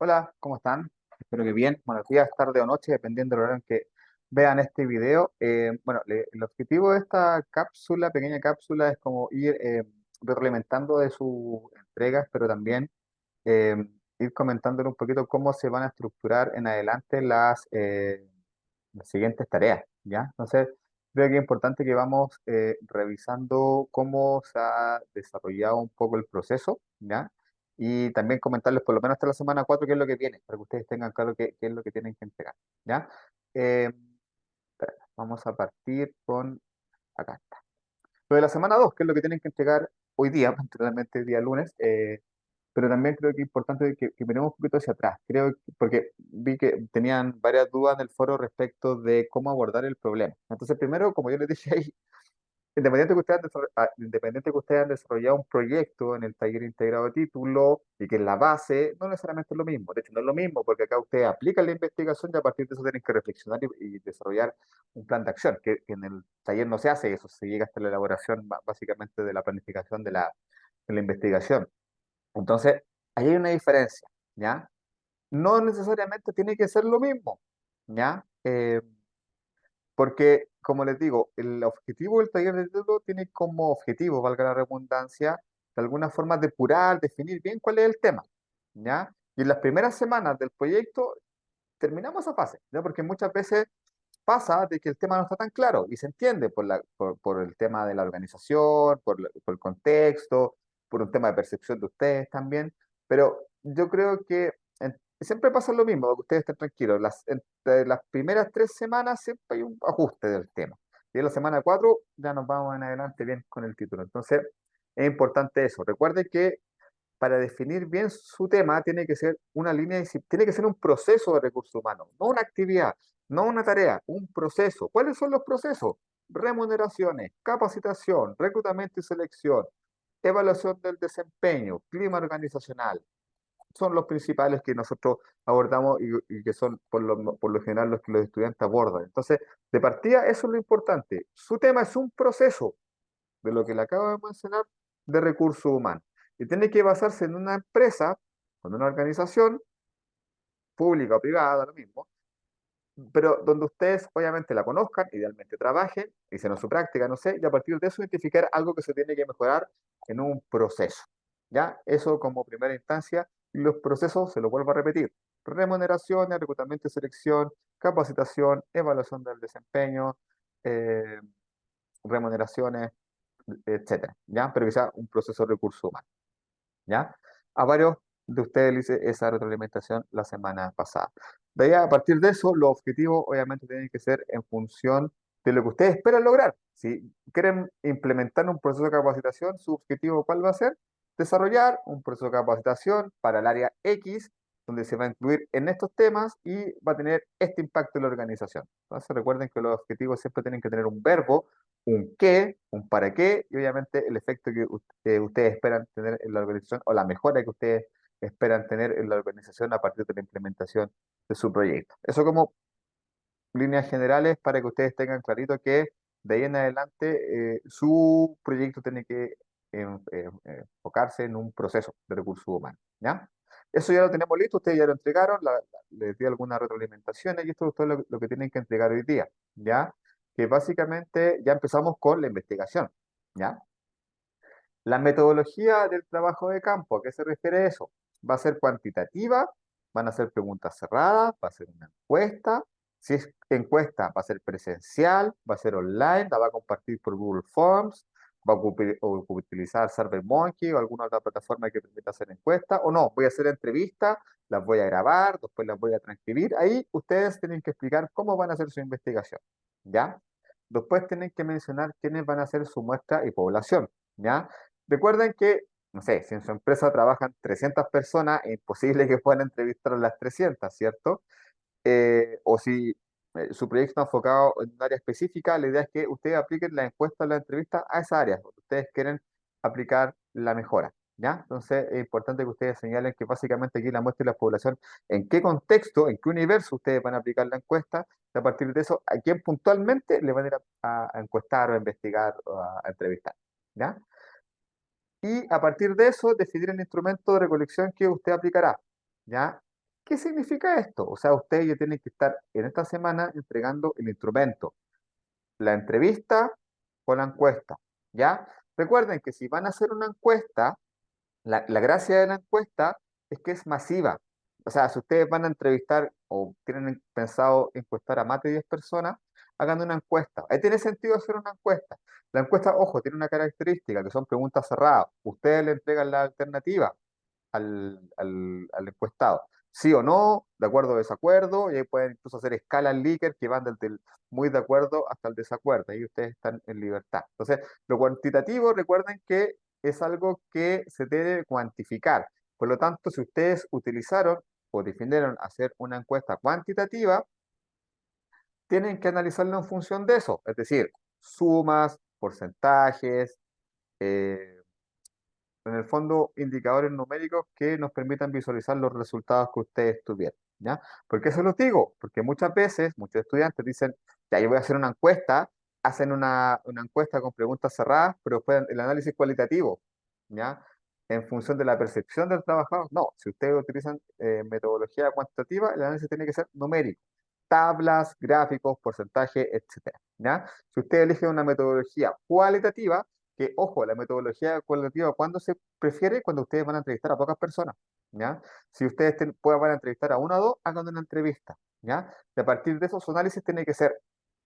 Hola, ¿cómo están? Espero que bien. Buenos días, tarde o noche, dependiendo del horario en que vean este video. El objetivo de esta cápsula, pequeña cápsula, es como ir retroalimentando de sus entregas, pero también eh, ir comentándole un poquito cómo se van a estructurar en adelante las siguientes tareas, ¿ya? Entonces, creo que es importante que vamos revisando cómo se ha desarrollado un poco el proceso, ¿ya? Y también comentarles por lo menos hasta la semana 4 qué es lo que viene, para que ustedes tengan claro qué es lo que tienen que entregar, ¿ya? Eh, Vamos a partir con, acá está. Lo de la semana 2 que es lo que tienen que entregar hoy día, particularmente el día lunes, pero también creo que es importante que miremos un poquito hacia atrás. Porque vi que tenían varias dudas en el foro respecto de cómo abordar el problema. Entonces, primero, como yo les dije ahí, independiente que ustedes han desarrollado un proyecto en el taller integrado de título y que en la base no necesariamente es lo mismo. De hecho, no es lo mismo porque acá ustedes aplican la investigación y a partir de eso tienen que reflexionar y desarrollar un plan de acción, que en el taller no se hace eso, se llega hasta la elaboración básicamente de la planificación de la investigación. Entonces, ahí hay una diferencia, ¿ya? No necesariamente tiene que ser lo mismo, ¿ya? Porque, como les digo, el objetivo del taller de título tiene como objetivo, valga la redundancia, de alguna forma depurar, definir bien cuál es el tema, ¿ya? Y en las primeras semanas del proyecto terminamos esa fase, ¿ya? Porque muchas veces pasa de que el tema no está tan claro y se entiende por el tema de la organización, por el contexto, por un tema de percepción de ustedes también, pero yo creo que siempre pasa lo mismo, que ustedes estén tranquilos, entre las primeras 3 semanas siempre hay un ajuste del tema, y en la semana 4 ya nos vamos en adelante bien con el título, entonces es importante eso, recuerde que para definir bien su tema tiene que ser una tiene que ser un proceso de recursos humanos, no una actividad, no una tarea, un proceso. ¿Cuáles son los procesos? Remuneraciones, capacitación, reclutamiento y selección, evaluación del desempeño, clima organizacional. Son los principales que nosotros abordamos y que son por lo general los que los estudiantes abordan. Entonces, de partida, eso es lo importante. Su tema es un proceso de lo que le acabo de mencionar de recursos humanos. Y tiene que basarse en una empresa, en una organización, pública o privada, lo mismo, pero donde ustedes obviamente la conozcan, idealmente trabajen, hicieron su práctica, no sé, y a partir de eso identificar algo que se tiene que mejorar en un proceso. ¿Ya? Eso como primera instancia, y los procesos, se lo vuelvo a repetir, remuneraciones, reclutamiento y selección, capacitación, evaluación del desempeño, eh, remuneraciones, etcétera, ¿ya? Pero que sea un proceso de recursos humanos, ¿ya? A varios de ustedes les hice esa retroalimentación la semana pasada. De ahí, a partir de eso, los objetivos obviamente tienen que ser en función de lo que ustedes esperan lograr. Si quieren implementar un proceso de capacitación, su objetivo, ¿cuál va a ser? Desarrollar un proceso de capacitación para el área X, donde se va a incluir en estos temas y va a tener este impacto en la organización. Entonces, recuerden que los objetivos siempre tienen que tener un verbo, un qué, un para qué y obviamente el efecto que ustedes esperan tener en la organización o la mejora que ustedes esperan tener en la organización a partir de la implementación de su proyecto. Eso como líneas generales para que ustedes tengan clarito que de ahí en adelante su proyecto tiene que enfocarse en un proceso de recursos humanos, ¿ya? Eso ya lo tenemos listo, ustedes ya lo entregaron, les di algunas retroalimentaciones y esto es todo lo que tienen que entregar hoy día, ¿ya? Que básicamente ya empezamos con la investigación, ¿ya? La metodología del trabajo de campo, ¿a qué se refiere eso? Va a ser cuantitativa, van a ser preguntas cerradas, va a ser una encuesta. Si es encuesta, va a ser presencial, va a ser online, la va a compartir por Google Forms, o utilizar SurveyMonkey o alguna otra plataforma que permita hacer encuesta, o no, voy a hacer entrevistas, las voy a grabar, después las voy a transcribir. Ahí ustedes tienen que explicar cómo van a hacer su investigación, ¿ya? Después tienen que mencionar quiénes van a hacer su muestra y población, ¿ya? Recuerden que, no sé, si en su empresa trabajan 300 personas, es imposible que puedan entrevistar a las 300, ¿cierto? O si su proyecto está enfocado en un área específica, la idea es que ustedes apliquen la encuesta o la entrevista a esa área, donde ustedes quieren aplicar la mejora, ¿ya? Entonces es importante que ustedes señalen que básicamente aquí la muestra y la población, en qué contexto, en qué universo ustedes van a aplicar la encuesta, y a partir de eso, a quién puntualmente le van a ir a encuestar o a investigar o a entrevistar, ¿ya? Y a partir de eso, definir el instrumento de recolección que usted aplicará, ¿ya? ¿Qué significa esto? O sea, ustedes ya tienen que estar en esta semana entregando el instrumento, la entrevista o la encuesta, ¿ya? Recuerden que si van a hacer una encuesta, la gracia de la encuesta es que es masiva. O sea, si ustedes van a entrevistar o tienen pensado encuestar a más de 10 personas, hagan una encuesta. Ahí tiene sentido hacer una encuesta. La encuesta, ojo, tiene una característica que son preguntas cerradas. Ustedes le entregan la alternativa al encuestado. Sí o no, de acuerdo o desacuerdo, y ahí pueden incluso hacer escalas Likert que van desde el muy de acuerdo hasta el desacuerdo, ahí ustedes están en libertad. Entonces, lo cuantitativo, recuerden que es algo que se debe cuantificar. Por lo tanto, si ustedes utilizaron o definieron hacer una encuesta cuantitativa, tienen que analizarlo en función de eso, es decir, sumas, porcentajes, eh, en el fondo indicadores numéricos que nos permitan visualizar los resultados que ustedes tuvieron, ¿ya? ¿Por qué se los digo? Porque muchas veces, muchos estudiantes dicen, ya, yo voy a hacer una encuesta, hacen una encuesta con preguntas cerradas, pero después el análisis cualitativo, ¿ya? En función de la percepción del trabajador, no, si ustedes utilizan metodología cuantitativa, el análisis tiene que ser numérico, tablas, gráficos, porcentaje, etcétera, ¿ya? Si ustedes eligen una metodología cualitativa, que, ojo, la metodología cualitativa, ¿cuándo se prefiere? Cuando ustedes van a entrevistar a pocas personas, ¿ya? Si ustedes van a entrevistar a una o dos, hagan una entrevista, ¿ya? Y a partir de eso, su análisis tiene que ser,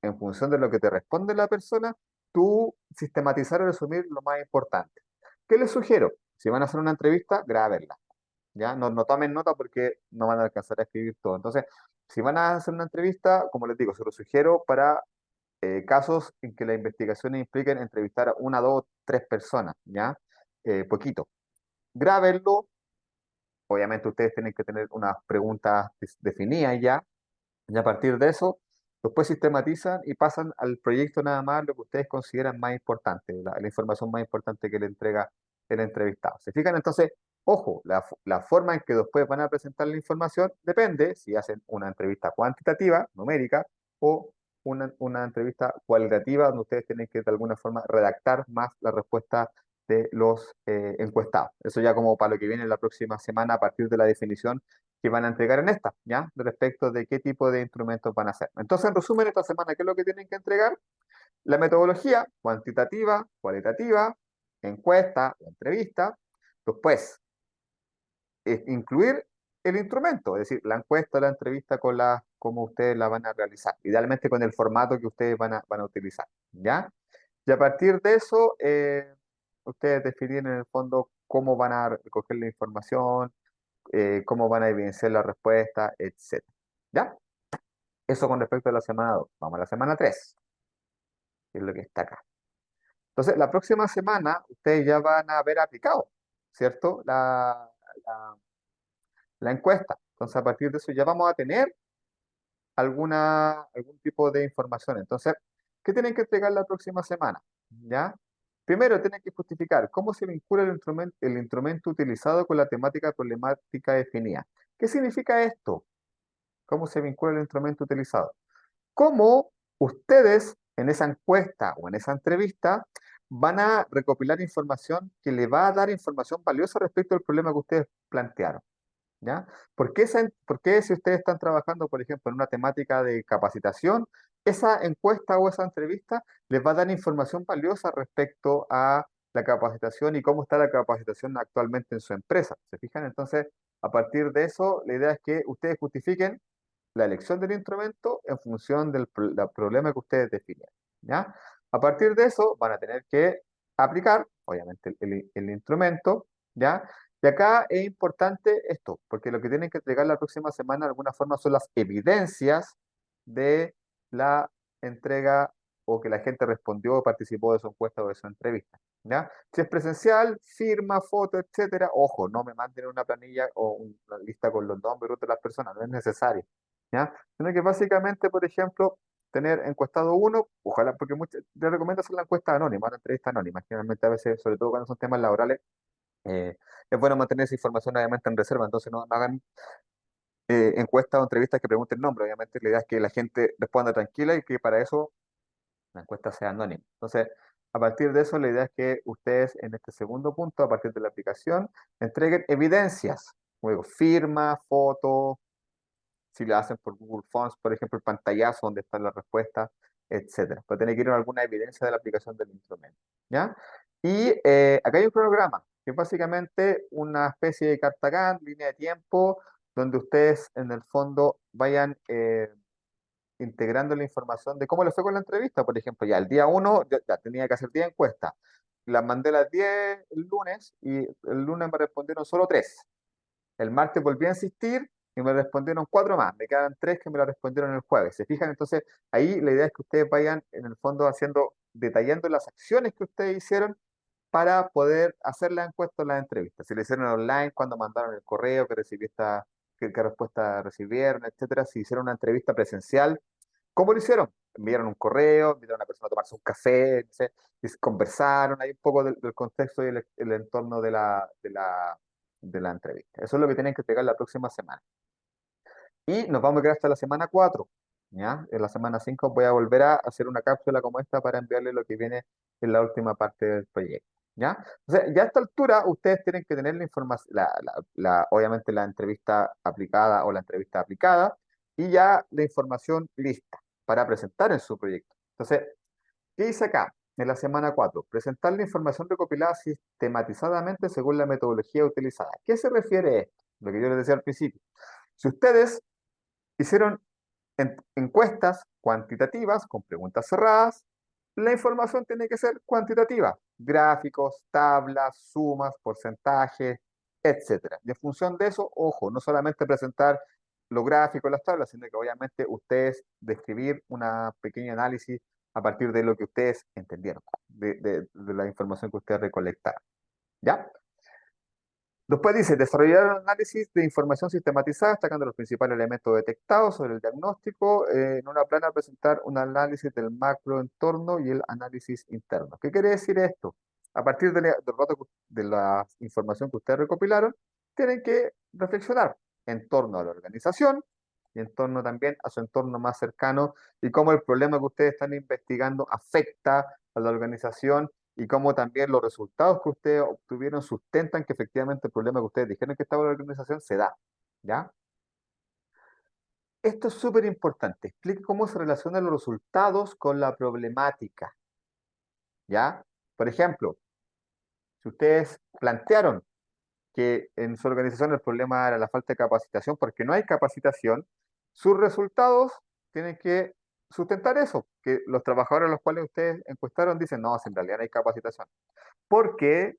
en función de lo que te responde la persona, tú sistematizar o resumir lo más importante. ¿Qué les sugiero? Si van a hacer una entrevista, grábenla, ¿ya? No tomen nota porque no van a alcanzar a escribir todo. Entonces, si van a hacer una entrevista, como les digo, se lo sugiero para casos en que las investigaciones impliquen entrevistar a una, dos, tres personas, ¿ya? Poquito. Grábenlo. Obviamente ustedes tienen que tener unas preguntas definidas ya, y a partir de eso, después sistematizan y pasan al proyecto nada más lo que ustedes consideran más importante, la información más importante que le entrega el entrevistado. ¿Se fijan? Entonces, ojo, la forma en que después van a presentar la información depende si hacen una entrevista cuantitativa, numérica, o una entrevista cualitativa, donde ustedes tienen que de alguna forma redactar más la respuesta de los encuestados. Eso ya como para lo que viene la próxima semana a partir de la definición que van a entregar en esta, ¿ya? De respecto de qué tipo de instrumentos van a hacer. Entonces, en resumen, esta semana, ¿qué es lo que tienen que entregar? La metodología cuantitativa, cualitativa, encuesta o entrevista. Después, incluir el instrumento, es decir, la encuesta, la entrevista con cómo ustedes la van a realizar, idealmente con el formato que ustedes van a utilizar, ¿ya? Y a partir de eso, ustedes definen en el fondo cómo van a recoger la información, cómo van a evidenciar la respuesta, etcétera. ¿Ya? Eso con respecto a la semana 2. Vamos a la semana 3, que es lo que está acá. Entonces, la próxima semana ustedes ya van a haber aplicado, ¿cierto? La, la encuesta. Entonces, a partir de eso ya vamos a tener algún tipo de información. Entonces, ¿qué tienen que entregar la próxima semana? ¿Ya? Primero, tienen que justificar cómo se vincula el instrumento utilizado con la temática problemática definida. ¿Qué significa esto? ¿Cómo se vincula el instrumento utilizado? ¿Cómo ustedes en esa encuesta o en esa entrevista van a recopilar información que le va a dar información valiosa respecto al problema que ustedes plantearon? ¿Ya? ¿Por qué si ustedes están trabajando, por ejemplo, en una temática de capacitación, esa encuesta o esa entrevista les va a dar información valiosa respecto a la capacitación y cómo está la capacitación actualmente en su empresa? ¿Se fijan? Entonces, a partir de eso, la idea es que ustedes justifiquen la elección del instrumento en función del problema que ustedes definen, ¿ya? A partir de eso van a tener que aplicar, obviamente, el instrumento, ¿ya? Y acá es importante esto, porque lo que tienen que entregar la próxima semana de alguna forma son las evidencias de la entrega o que la gente respondió o participó de su encuesta o de su entrevista, ¿ya? Si es presencial, firma, foto, etcétera, ojo, no me manden una planilla o una lista con los nombres de las personas, no es necesario. ¿Ya? Sino que básicamente, por ejemplo, tener encuestado uno, ojalá, porque les recomiendo hacer la encuesta anónima, una entrevista anónima. Generalmente a veces, sobre todo cuando son temas laborales, eh, es bueno mantener esa información obviamente en reserva, entonces no hagan encuestas o entrevistas que pregunten nombre, obviamente la idea es que la gente responda tranquila y que para eso la encuesta sea anónima. Entonces, a partir de eso, la idea es que ustedes en este segundo punto, a partir de la aplicación, entreguen evidencias, luego firma, foto, si lo hacen por Google Forms, por ejemplo, el pantallazo donde están las respuestas, etcétera. Pero tiene que ir con alguna evidencia de la aplicación del instrumento, ¿ya? Y acá hay un cronograma, que es básicamente una especie de carta Gantt, línea de tiempo, donde ustedes en el fondo vayan integrando la información de cómo les fue con la entrevista. Por ejemplo, ya el día uno ya tenía que hacer 10 encuestas. Las mandé las 10 el lunes y el lunes me respondieron solo 3. El martes volví a insistir y me respondieron 4 más. Me quedan 3 que me la respondieron el jueves. ¿Se fijan? Entonces, ahí la idea es que ustedes vayan en el fondo haciendo, detallando las acciones que ustedes hicieron para poder hacer la encuesta o la entrevista. Si le hicieron online, cuando mandaron el correo, que recibí qué respuesta recibieron, etcétera. Si hicieron una entrevista presencial, ¿cómo lo hicieron? Enviaron un correo, invitaron a una persona a tomarse un café, no sé, y conversaron, hay un poco del contexto y el entorno de la entrevista. Eso es lo que tienen que pegar la próxima semana. Y nos vamos a quedar hasta la semana 4, ¿ya? En la semana 5 voy a volver a hacer una cápsula como esta para enviarle lo que viene en la última parte del proyecto, ¿ya? O sea, ya a esta altura ustedes tienen que tener la información, obviamente la entrevista aplicada o la entrevista aplicada y ya la información lista para presentar en su proyecto. Entonces, ¿qué hice acá? En la semana 4 presentar la información recopilada sistematizadamente según la metodología utilizada. ¿Qué se refiere esto? Lo que yo les decía al principio. Si ustedes hicieron encuestas cuantitativas con preguntas cerradas, la información tiene que ser cuantitativa, gráficos, tablas, sumas, porcentajes, etcétera. Y en función de eso, ojo, no solamente presentar los gráficos, las tablas, sino que obviamente ustedes describir una pequeña análisis a partir de lo que ustedes entendieron, de la información que ustedes recolectaron. ¿Ya? Después dice, desarrollar un análisis de información sistematizada, destacando los principales elementos detectados sobre el diagnóstico. En una plana presentar un análisis del macroentorno y el análisis interno. ¿Qué quiere decir esto? A partir de la información que ustedes recopilaron, tienen que reflexionar en torno a la organización y en torno también a su entorno más cercano y cómo el problema que ustedes están investigando afecta a la organización y cómo también los resultados que ustedes obtuvieron sustentan que efectivamente el problema que ustedes dijeron que estaba en la organización se da, ¿ya? Esto es súper importante. Explique cómo se relacionan los resultados con la problemática, ¿ya? Por ejemplo, si ustedes plantearon que en su organización el problema era la falta de capacitación, porque no hay capacitación, sus resultados tienen que sustentar eso, que los trabajadores a los cuales ustedes encuestaron dicen, no, si en realidad no hay capacitación. Porque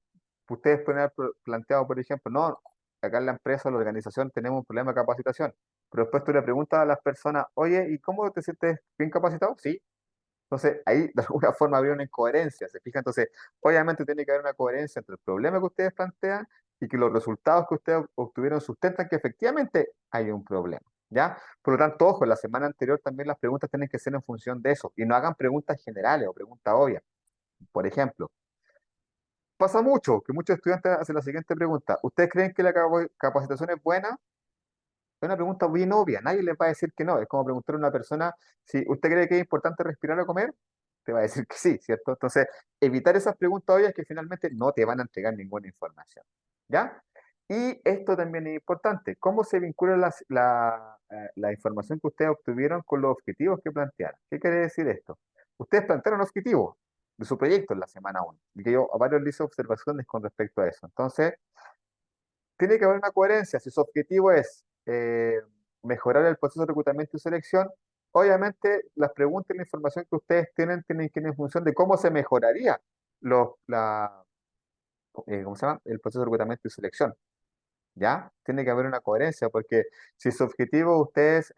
ustedes pueden haber planteado, por ejemplo, no, acá en la empresa o la organización tenemos un problema de capacitación, pero después tú le preguntas a las personas, oye, ¿y cómo te sientes bien capacitado? Sí. Entonces, ahí de alguna forma habría una incoherencia, ¿se fija? Entonces, obviamente tiene que haber una coherencia entre el problema que ustedes plantean y que los resultados que ustedes obtuvieron sustentan que efectivamente hay un problema, ¿ya? Por lo tanto, ojo, la semana anterior también las preguntas tienen que ser en función de eso y no hagan preguntas generales o preguntas obvias. Por ejemplo, pasa mucho que muchos estudiantes hacen la siguiente pregunta. ¿Ustedes creen que la capacitación es buena? Es una pregunta bien obvia. Nadie les va a decir que no. Es como preguntar a una persona si usted cree que es importante respirar o comer. Te va a decir que sí, ¿cierto? Entonces, evitar esas preguntas obvias que finalmente no te van a entregar ninguna información. ¿Ya? Y esto también es importante. ¿Cómo se vincula la información que ustedes obtuvieron con los objetivos que plantearon? ¿Qué quiere decir esto? Ustedes plantearon objetivos de su proyecto en la semana 1. Y que yo a varios les hice observaciones con respecto a eso. Entonces, tiene que haber una coherencia. Si su objetivo es mejorar el proceso de reclutamiento y selección, obviamente las preguntas y la información que ustedes tienen que ir en función de cómo se mejoraría los, la, ¿cómo se llama? El proceso de reclutamiento y selección. ¿Ya? Tiene que haber una coherencia, porque si su objetivo ustedes,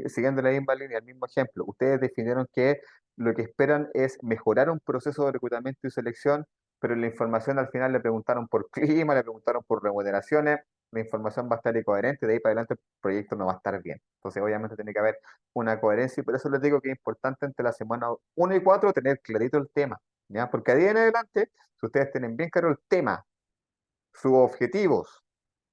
siguiendo la misma línea, el mismo ejemplo, ustedes definieron que lo que esperan es mejorar un proceso de reclutamiento y selección, pero en la información al final le preguntaron por clima, le preguntaron por remuneraciones, la información va a estar incoherente, de ahí para adelante el proyecto no va a estar bien. Entonces, obviamente tiene que haber una coherencia y por eso les digo que es importante entre la semana 1 y 4 tener clarito el tema, ¿ya? Porque de ahí en adelante, si ustedes tienen bien claro el tema, sus objetivos,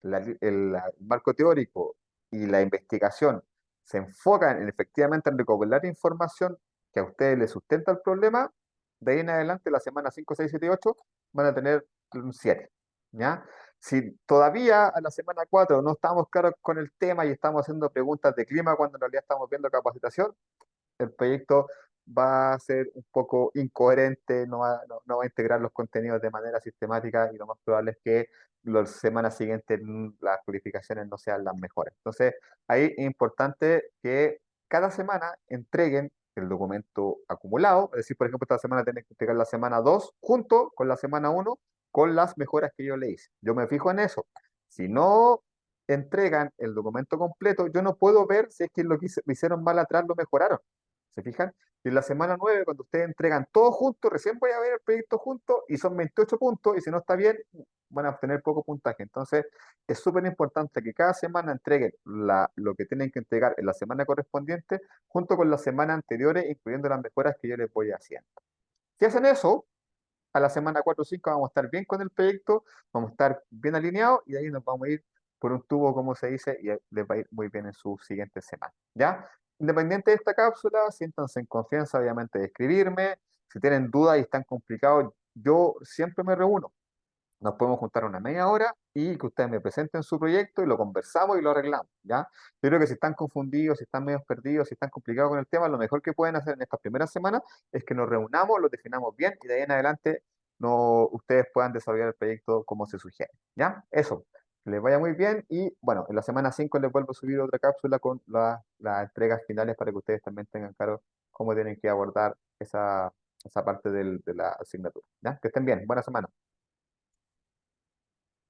el marco teórico y la investigación se enfocan en efectivamente en recopilar información que a ustedes les sustenta el problema, de ahí en adelante, la semana 5 6 7 y 8 van a tener un 7, ¿ya? Si todavía a la semana 4 no estamos claros con el tema y estamos haciendo preguntas de clima cuando en realidad estamos viendo capacitación, el proyecto va a ser un poco incoherente, no va a integrar los contenidos de manera sistemática y lo más probable es que las semanas siguientes las cualificaciones no sean las mejores. Entonces, ahí es importante que cada semana entreguen el documento acumulado, es decir, por ejemplo, esta semana tienen que entregar la semana 2 junto con la semana uno con las mejoras que yo le hice. Yo me fijo en eso. Si no entregan el documento completo, yo no puedo ver si es que lo hicieron mal atrás lo mejoraron. ¿Se fijan? Y en la semana 9 cuando ustedes entregan todo junto, recién voy a ver el proyecto junto y son 28 puntos y si no está bien, van a obtener poco puntaje. Entonces, es súper importante que cada semana entreguen lo que tienen que entregar en la semana correspondiente junto con las semanas anteriores, incluyendo las mejoras que yo les voy haciendo. Si hacen eso, a la semana 4 o 5 vamos a estar bien con el proyecto, vamos a estar bien alineados y de ahí nos vamos a ir por un tubo, como se dice, y les va a ir muy bien en su siguiente semana. ¿Ya? Independiente de esta cápsula, siéntanse en confianza, obviamente, de escribirme. Si tienen dudas y están complicados, yo siempre me reúno. Nos podemos juntar una media hora y que ustedes me presenten su proyecto y lo conversamos y lo arreglamos, ¿ya? Yo creo que si están confundidos, si están medio perdidos, si están complicados con el tema, lo mejor que pueden hacer en estas primeras semanas es que nos reunamos, lo definamos bien y de ahí en adelante no, ustedes puedan desarrollar el proyecto como se sugiere, ¿ya? Eso, que les vaya muy bien y bueno, en la semana 5 les vuelvo a subir otra cápsula con las entregas finales para que ustedes también tengan claro cómo tienen que abordar esa parte de la asignatura, ¿ya? Que estén bien, buena semana.